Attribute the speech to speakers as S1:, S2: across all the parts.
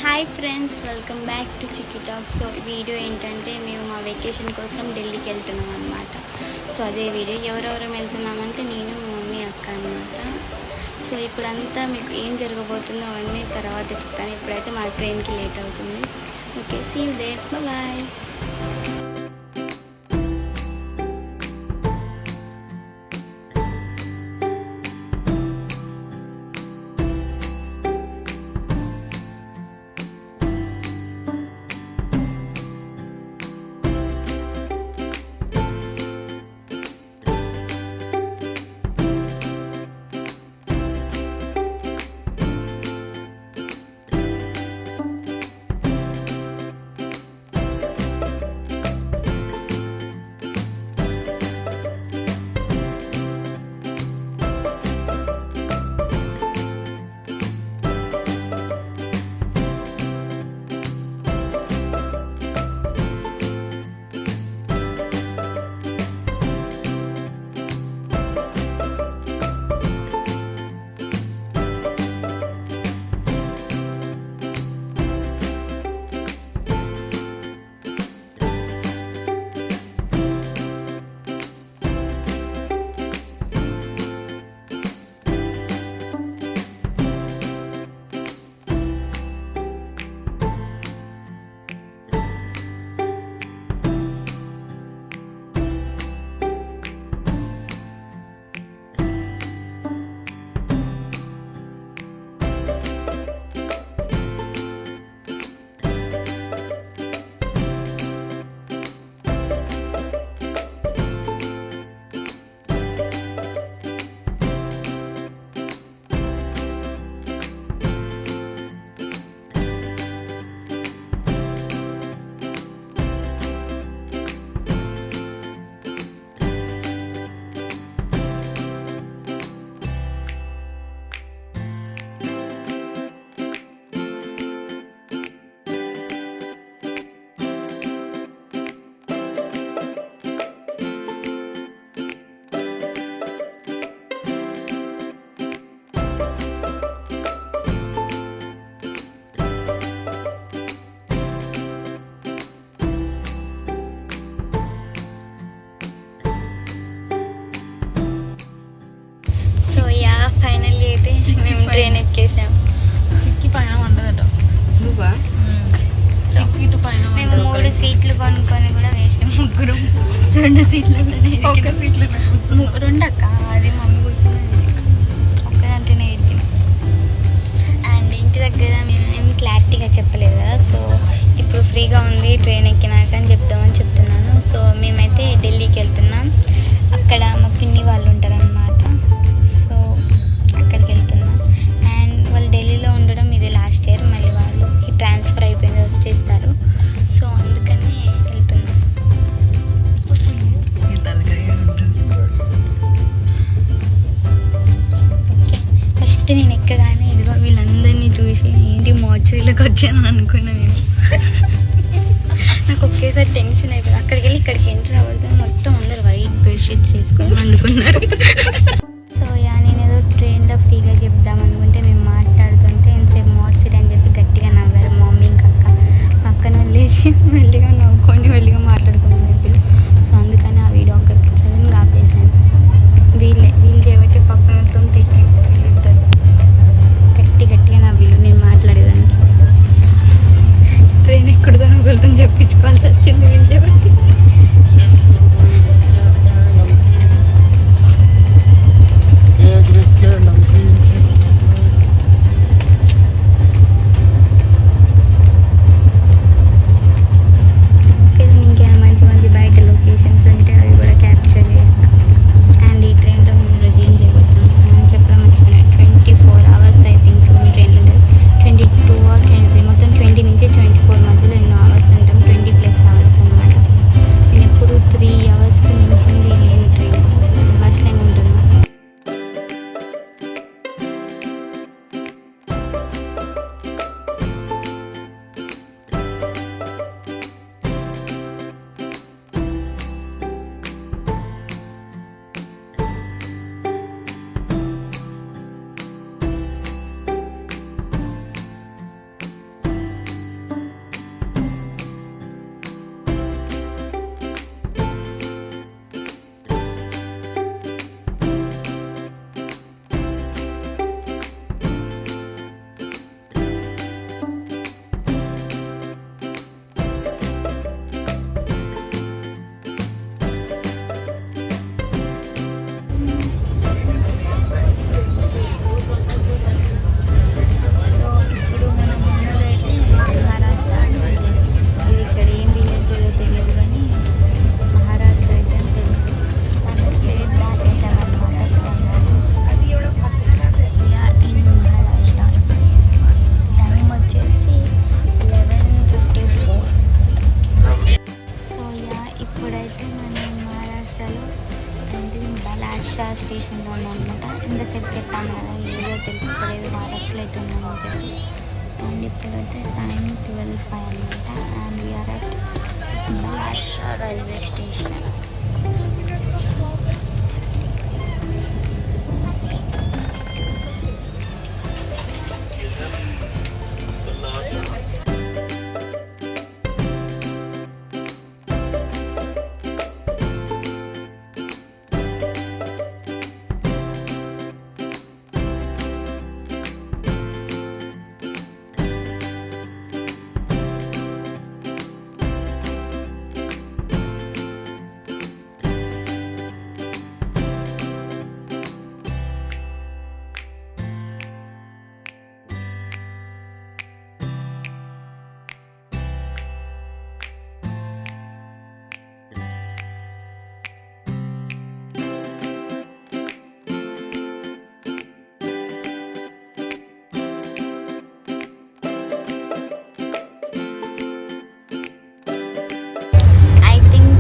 S1: Hi friends, welcome back to chikki talk. So video ఏంటంటే మేము మా వెకేషన్ కోసం ఢిల్లీకి వెళ్తున్నాం అనమాట. సో అదే వీడియో. ఎవరెవరం వెళ్తున్నామంటే నేను, మా మమ్మీ, అక్క అనమాట. సో ఇప్పుడంతా మీకు ఏం జరగబోతుందో అవన్నీ తర్వాత చెప్తాను. ఇప్పుడైతే మా ట్రైన్కి లేట్ అవుతుంది. Okay, see you there, bye. Finally అయితే మేము ట్రైన్ ఎక్కేసాం.
S2: చిక్కి పైన ఉండదట.
S1: మేము 3 సీట్లు కొనుక్కొని కూడా వేసినాం. ముగ్గురు 2 సీట్లలోనే,
S2: ఒక సీట్లో
S1: 2 అక్క. అది మమ్మీ కూర్చున్నది, ఒక్కదంటేనే ఎరికిన. అండ్ ఇంటి దగ్గర మేము క్లారిటీగా చెప్పలేదు కదా. సో ఇప్పుడు ఫ్రీగా ఉంది ట్రైన్ ఎక్కినాక అని చెప్తామని చెప్తున్నాను. సో మేమైతే ఢిల్లీకి వెళ్తున్నాం. అక్కడ మా పిన్ని వాళ్ళు ఉంటారనమాట. సో అక్కడికి వెళ్తున్నాం. అండ్ వాళ్ళు ఢిల్లీలో ఉండడం ఇది లాస్ట్ ఇయర్. మళ్ళీ వాళ్ళు ట్రాన్స్ఫర్ అయిపోయింది, వచ్చేస్తారు. సో అందుకని వెళ్తున్నాం. ఓకే, ఫస్ట్ నేను ఎక్కగానే ఇదిగో వీళ్ళందరినీ చూసి ఏంటి మోర్చరీలోకి వచ్చాను అనుకున్నా నేను. నాకు ఒకేసారి టెన్షన్ అయిపోయింది. అక్కడికి వెళ్ళి ఇక్కడికి ఎంటర్ అవ్వడం మొత్తం అందరు వైట్ బెడ్షీట్స్ వేసుకొని వండుకున్నారు. సో నేను ఏదో ట్రైన్లో ఫ్రీగా చెప్దాం అనుకుంటే మేము మాట్లాడుతుంటే ఎంతసేపు మోర్చరీ అని చెప్పి గట్టిగా నవ్వారు మా మమ్మీ ఇంకా అక్క. మా అక్కను వెళ్ళేసి మెల్లిగా నవ్వుకొని మెల్లిగా మాట్లాడుకున్నాం చెప్పి. సో అందుకని ఆ వీడియో ఒక సడన్గా ఆపేసాను. వీళ్ళు చేయబట్టి పక్కన మొత్తం తెచ్చి పెడతారు గట్టిగా నవ్వులు నేను మాట్లాడేదానికి. ట్రైన్ ఎక్కడితో నవ్వులతో చెప్పించుకోవాల్సి వచ్చింది వీళ్ళు చేయబట్టి. ఇప్పుడైతే టైం 12:05 అనమాట. And we are at Maharashtra railway station.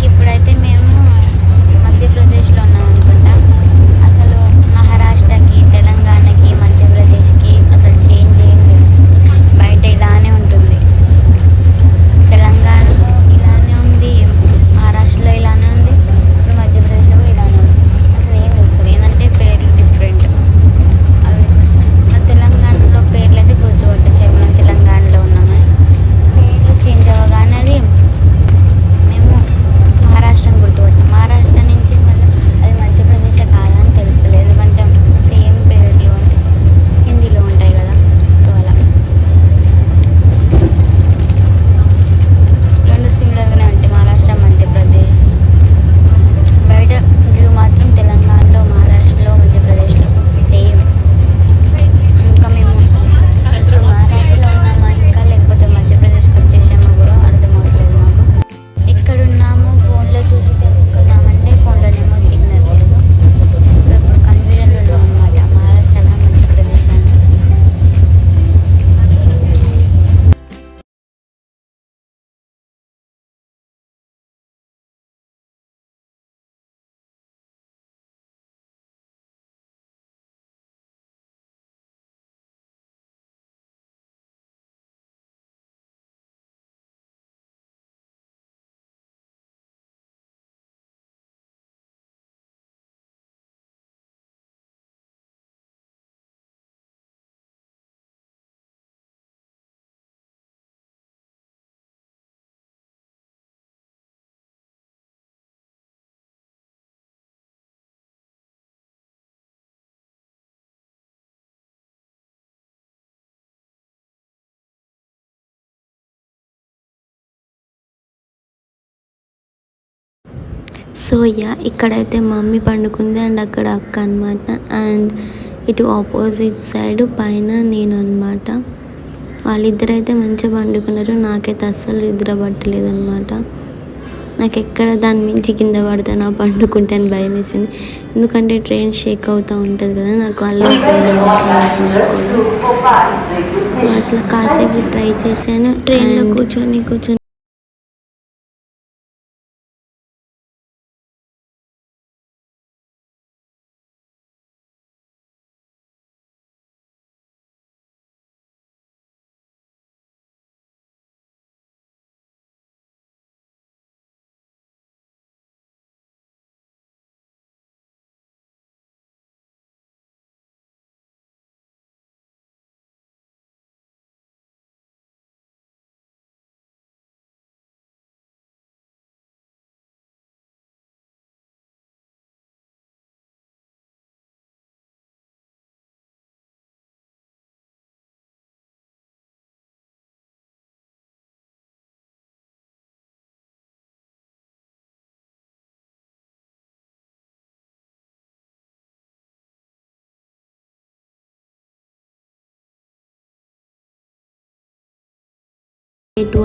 S1: ఇప్పుడైతే మేము మధ్యప్రదేశ్లో ఉన్నాం అనుకుంటా. అసలు మహారాష్ట్రకి, తెలంగాణకి, మధ్యప్రదేశ్కి అసలు చేంజ్ ఏం లేదు. బయట ఇలానే ఉంటుంది. తెలంగాణలో ఇలానే ఉంది, మహారాష్ట్రలో ఇలానే ఉంది, ఇప్పుడు మధ్యప్రదేశ్లో కూడా ఇలానే ఉంది. అసలు ఏం తెలుస్తుంది ఏంటంటే పేర్లు డిఫరెంట్. అవి కొంచెం మన తెలంగాణలో పేర్లు అయితే గుర్తుపట్టచ్చు, మనం తెలంగాణలో ఉన్నామని. పేర్లు చేంజ్ అవ్వగానే అది మహారాష్ట్రని గుర్తుపట్టాం. మహారాష్ట్ర నుంచి మళ్ళీ అది మధ్యప్రదేశ్ కాదని తెలుస్తలేదు, ఎందుకంటే సేమ్ పేర్లు అంటే హిందీలో ఉంటాయి కదా. సో అలా రెండు సిమిలర్గానే ఉంటాయి, మహారాష్ట్ర, మధ్యప్రదేశ్. బయట ఇల్లు మాత్రం తెలంగాణలో, మహారాష్ట్రలో, మధ్యప్రదేశ్లో సేమ్. ఇంకా మేము ఇప్పుడు మహారాష్ట్రలో ఉన్నామా ఇంకా లేకపోతే మధ్యప్రదేశ్కి వచ్చేసామో కూడా అర్థం అవ్వట్లేదు మాకు. ఎక్కడున్నామో ఫోన్లో చూసి తెలుసుకుందామంటే ఫోన్లోనేమో సిగ్నల్ లేదు. సో ఇప్పుడు కన్ఫ్యూజన్లో ఉన్నాం అనమాట, మహారాష్ట్రనా మధ్యప్రదేశ్ అని. సో ఇక్కడైతే మమ్మీ పండుకుంది అండ్ అక్కడ అక్క అనమాట. అండ్ ఇటు ఆపోజిట్ సైడ్ పైన నేను అనమాట. వాళ్ళిద్దరైతే మంచిగా పండుకున్నారు. నాకైతే అస్సలు నిద్ర పట్టలేదు అనమాట. నాకు ఎక్కడ దాని మించి కింద పడతాను పండుకుంటే అని భయం వేసింది, ఎందుకంటే ట్రైన్ షేక్ అవుతూ ఉంటుంది కదా, నాకు అలవాటు. సో అట్లా కాసేపు ట్రై చేశాను ట్రైన్లో కూర్చొని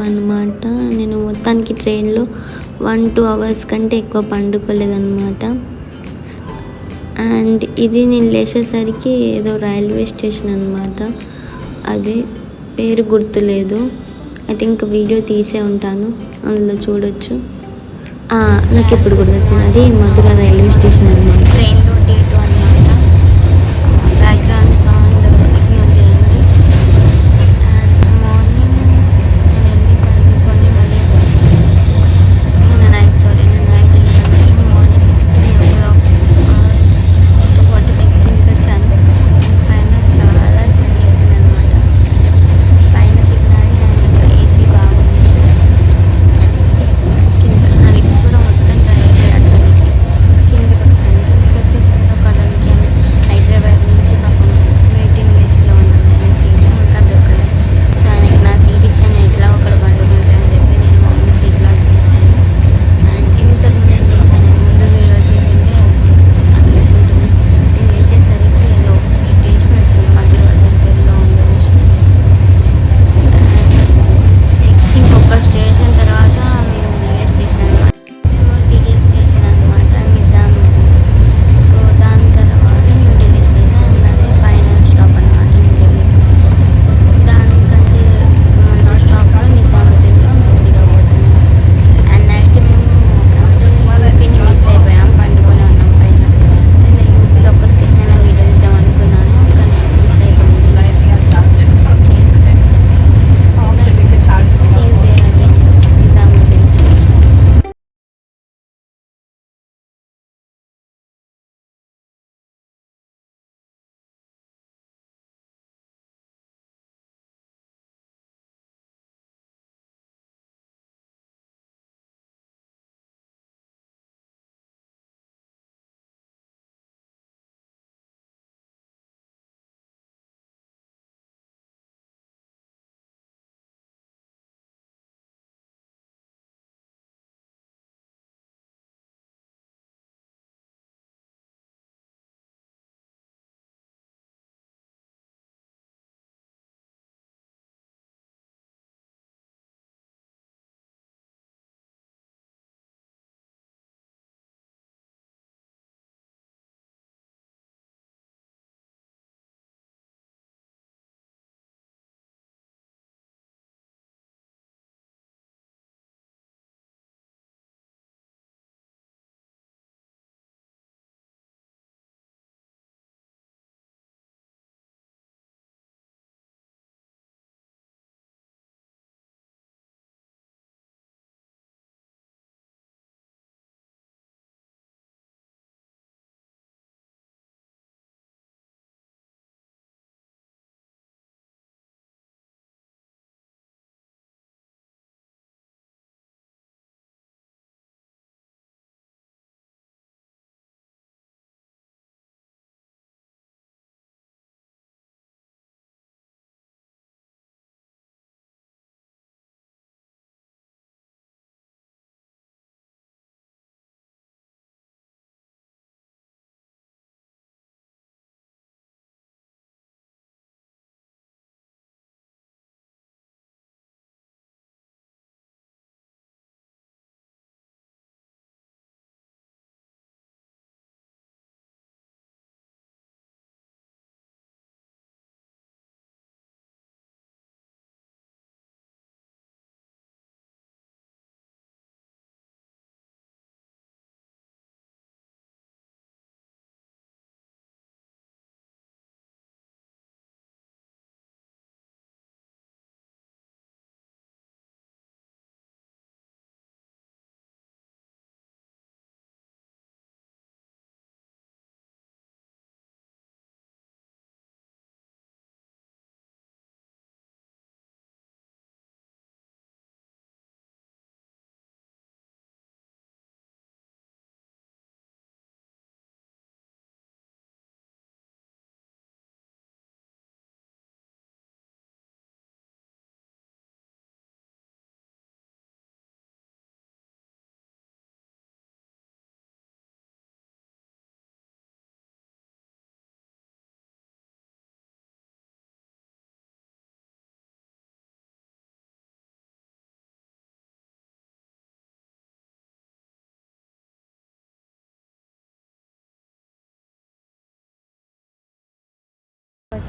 S1: అనమాట. నేను మొత్తానికి ట్రైన్లో 1-2 అవర్స్ కంటే ఎక్కువ పండుకోలేదన్నమాట. అండ్ ఇది నేను లేచేసరికి ఏదో రైల్వే స్టేషన్ అనమాట, అది పేరు గుర్తులేదు. ఐ థింక్ వీడియో తీసే ఉంటాను, అందులో చూడొచ్చు. నాకు ఇప్పుడు గుర్తొచ్చింది, అది మధుర రైల్వే స్టేషన్ అనమాట. ట్రైన్లో T2 అనమాట. బ్యాక్గ్రౌండ్ సౌండ్ ఇగ్నోర్ చేయండి. అండ్ మార్నింగ్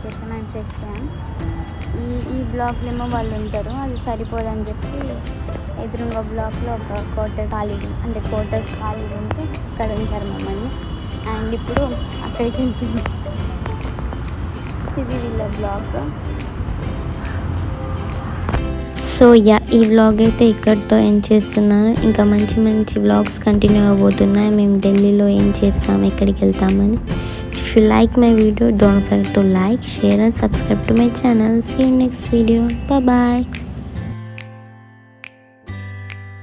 S1: వచ్చేసాను వచ్చేసాను. ఈ బ్లాక్లో ఏమో వాళ్ళు ఉంటారు, అది సరిపోదని చెప్పి ఎదురుగా బ్లాక్లో ఒక క్వార్టర్స్ ఖాళీ ఉంటే అక్కడ ఉంచారు మమ్మల్ని. అండ్ ఇప్పుడు అక్కడికి వెళ్తుంది. ఇది వీళ్ళ బ్లాక్. సో ఈ వ్లాగ్ అయితే ఇక్కడితో ఎండ్ చేస్తున్నాను. ఇంకా మంచి మంచి వ్లాగ్స్ కంటిన్యూ అవబోతున్నాయి. మేము ఢిల్లీలో ఏం చేస్తాం, ఎక్కడికి వెళ్తామని. If you like my video, don't forget to like, share and subscribe to my channel. See you next video. Bye.